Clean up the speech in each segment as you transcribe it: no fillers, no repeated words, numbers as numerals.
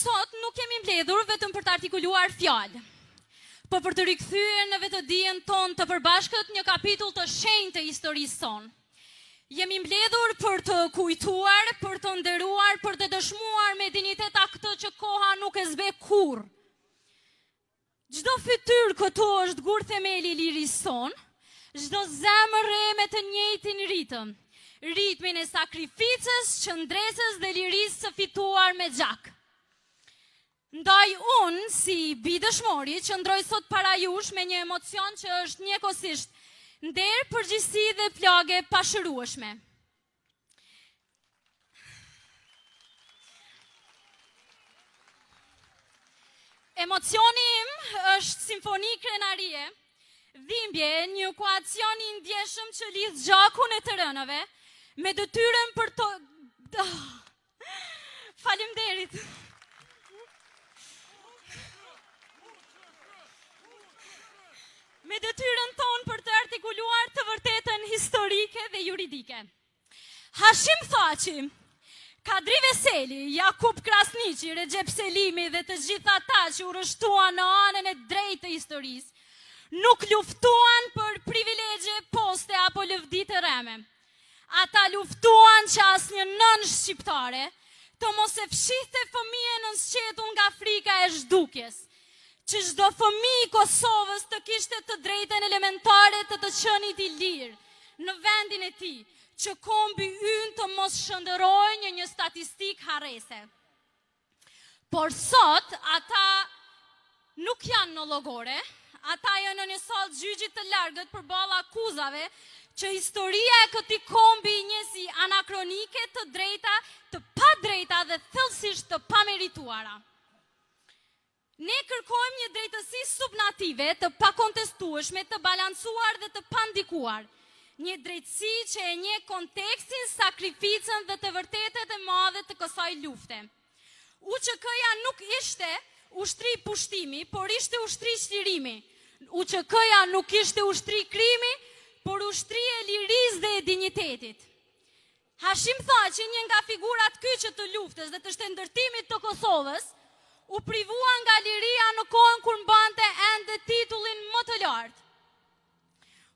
sot nuk jemi mbledhur vetëm për të artikuluar fjalë, por për të rikthyer në vetëdijen tonë të përbashkët një kapitull të shenjtë të historisë sonë. Jemi mbledhur për të kujtuar, për të nderuar, për të dëshmuar me dinitet atë që koha nuk e zbe kurrë. Çdo fytyrë këtu është gur themeli i lirisë sonë, çdo zemër re me të njëjtin ritëm, ritmin e sakrificës, qëndresës dhe lirisë së fituar me gjak. Ndaj unë, si bidëshmori, qëndroj sot para jush me një emocion që është njëkohësisht nder, përgjegjësi dhe plagë pashërueshme. Emocioni im është simfoni krenarie, dhimbje, një ekuacion i ndjeshëm që lidh gjakun e të rënave me detyrën për të... Faleminderit. Me detyrën tonë për të artikuluar të vërtetën historike dhe juridike. Hashim Thaçi, Kadri Veseli, Jakub Krasniqi, Recep Selimi dhe të gjitha ata që u rrështuan në anën e drejtë të historisë, nuk luftuan për privilegje, poste apo lëvdi të reme. Ata luftuan që asnjë nën shqiptare të mos e fshihte fëmijën në sqetull nga frika e zhdukjes, që çdo fëmijë i Kosovës të kishte të drejtën elementare të qenit i lirë në vendin e tij, që kombi ynë të mos shëndërojë një statistik harrese. Por sot, ata nuk janë në llogore, ata janë në një sallë gjyqit të largët përballë akuzave që historia e këtij kombi një si anakronike, të drejta, të padrejta dhe thellësisht të pamerituara. Ne kërkojmë një drejtësi subnative, të pakontestueshme, të balancuar dhe të pandikuar. Një drejtësi që e njeh kontekstin, sakrificën dhe të vërtetet e madhe të kësaj lufte. UÇK-ja nuk ishte ushtri pushtimi, por ishte ushtri çlirimi. UÇK-ja nuk ishte ushtri krimi, por ushtri e lirisë dhe e dinjitetit. Hashim Thaçi, një nga figurat kyçe të luftës dhe të shtetërtimit të Kosovës, u privua nga liria në kohën kur mbante ende titullin më të lartë.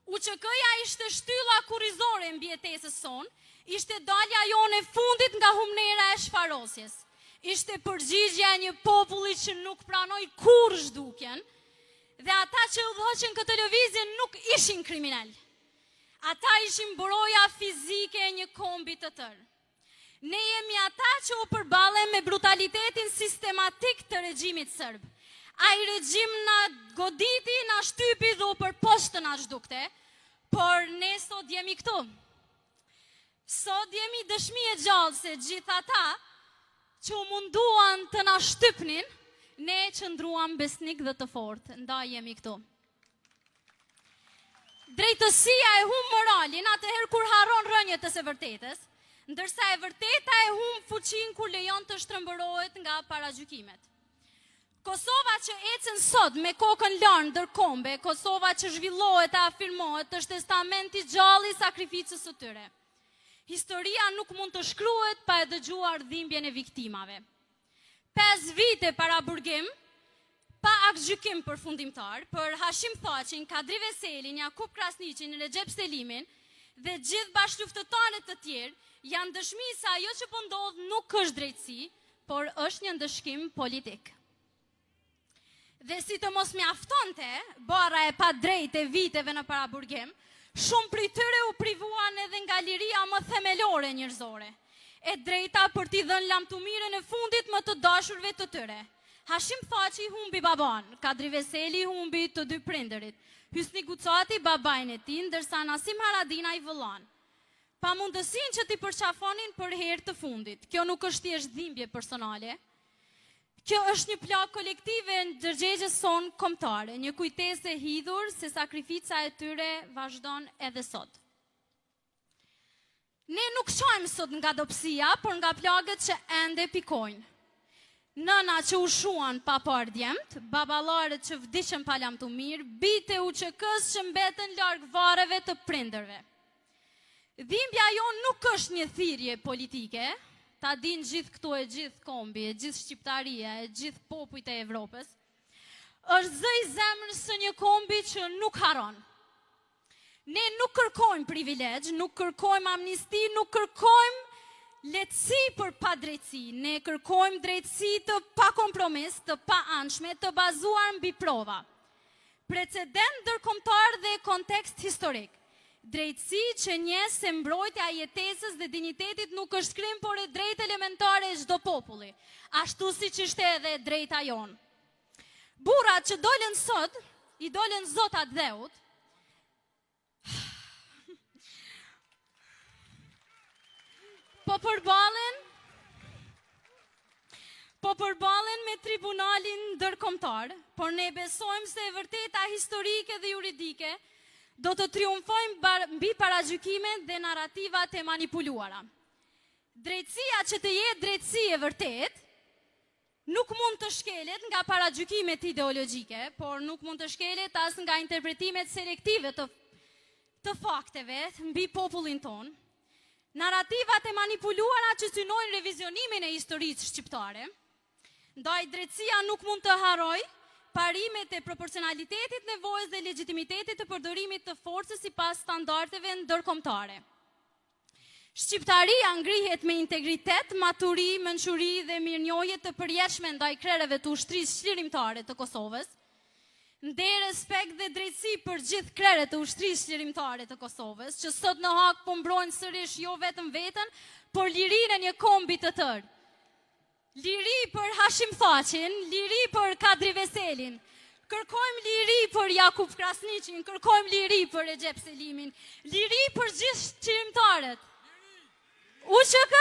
UÇK-ja ishte shtylla kurrizore mbi jetesën sonë, ishte dalja jonë e fundit nga humnera e shfarosjes. Ishte përgjigjja e një populli që nuk pranoi kurrë zhdukjen, dhe ata që udhëhoqën këtë lëvizje nuk ishin kriminal. Ata ishin mbroja fizike e një kombi të tërë. Ne jemi ata që u përballen me brutalitetin sistematik të regjimit serb. Ai regjim na goditi, na shtypi dhe u përposhtë na zhdukte, por ne sot jemi këtu. Sot jemi dëshmi e gjallë se gjithë ata që u munduan të na shtypnin, ne qëndruam besnik dhe të fortë, ndaj jemi këtu. Drejtësia e humb moralin atëherë kur harron rënjët e së vërtetës, ndërsa e vërteta e humb fuqinë kur lejon të shtrembërohet nga paragjykimet. Kosova që ecën sot me kokën lënë ndërkombe, Kosova që zhvillohet e afirmohet, është testamenti gjallë i sakrificës së tyre. Historia nuk mund të shkruhet pa e dëgjuar dhimbjen e viktimave. 5 vite para burgim, pa aktgjykim përfundimtar, për Hashim Thaçin, Kadri Veselin, Jakub Krasniqin, Recep Selimin dhe gjithë bashkëluftëtarët të tjerë, janë dëshmi se ajo që po ndodh nuk është drejtësi, por është një ndëshkim politik. Dhe si të mos mjaftonte bara e padrejtë e viteve në paraburgim, shumë prej tyre u privuan edhe nga liria më themelore njerëzore, e drejta për t'i dhënë lamtumirën e fundit më të dashurve të tyre. Hashim Thaçi humbi baban, Kadri Veseli humbi të dy prindërit, Hysni Gucati babain e tij, ndërsa Nasim Haradina i vëllon. Pa mundësin që t'i përqafonin për herë të fundit. Kjo nuk është thjesht dhimbje personale. Kjo është një plagë kolektive në ndërgjegjes sonë kombëtare, një kujtesë e hidhur se sakrifica e tyre vazhdon edhe sot. Ne nuk shohim sot nga dobësia, por nga plagët që ende pikojnë. Nëna që u shuan pa parë djemt, baballarët që vdiqën pa lamtumir, bitë UÇK-s që mbeten larg varreve të prindërve. Dhimbja jonë nuk është një thirrje politike, ta din gjithë këtu e gjithë kombi, e gjithë shqiptaria, e gjithë popujt e Evropës, është zë i zemrës së një kombi që nuk haron. Ne nuk kërkojmë privilegj, nuk kërkojmë amnisti, nuk kërkojmë lehtësi për pa drejtësi. Ne kërkojmë drejtësi të pa kompromis, të pa anshme, të bazuar mbi prova. Precedent ndërkombëtar dhe kontekst historik. Drejtësi që njeh se mbrojtja e jetesës dhe dinjitetit nuk është krim, por e drejtë elementare e çdo populli, ashtu siç ishte edhe e drejta jon. Burrat që dolën sot, i dolën zotat dheut, po përballen me tribunalin ndërkombëtar, por ne besojmë se e vërteta historike dhe juridike do të triumfojmë mbi paragjykimet dhe narrativat e manipuluara. Drejtësia që të jetë drejtësi e vërtet nuk mund të shkelet nga paragjykimet ideologjike, por nuk mund të shkelet as nga interpretimet selektive të fakteve mbi popullin ton. Narrativat e manipuluara që synojnë revizionimin e historisë shqiptare, ndaj drejtësia nuk mund të haroj parimet e proporcionalitetit, nevojës dhe legitimitetit të përdorimit të forcës sipas standardeve ndërkombëtare. Shqiptaria ngrihet me integritet, maturi, mençuri dhe mirënjohje të përjetshme ndaj krereve të ushtrisë çlirimtare të Kosovës, ndej respekt dhe drejtësi për gjithë krerët e ushtrisë çlirimtare të Kosovës, që sot në hak po mbrojnë sërish jo vetëm veten, por lirinë e një kombi të tërë. Liri për Hashim Thaqin, liri për Kadri Veselin. Kërkojmë liri për Jakub Krasniqin, kërkojmë liri për Recep Selimin, liri për gjithë çlirimtarët. UÇK!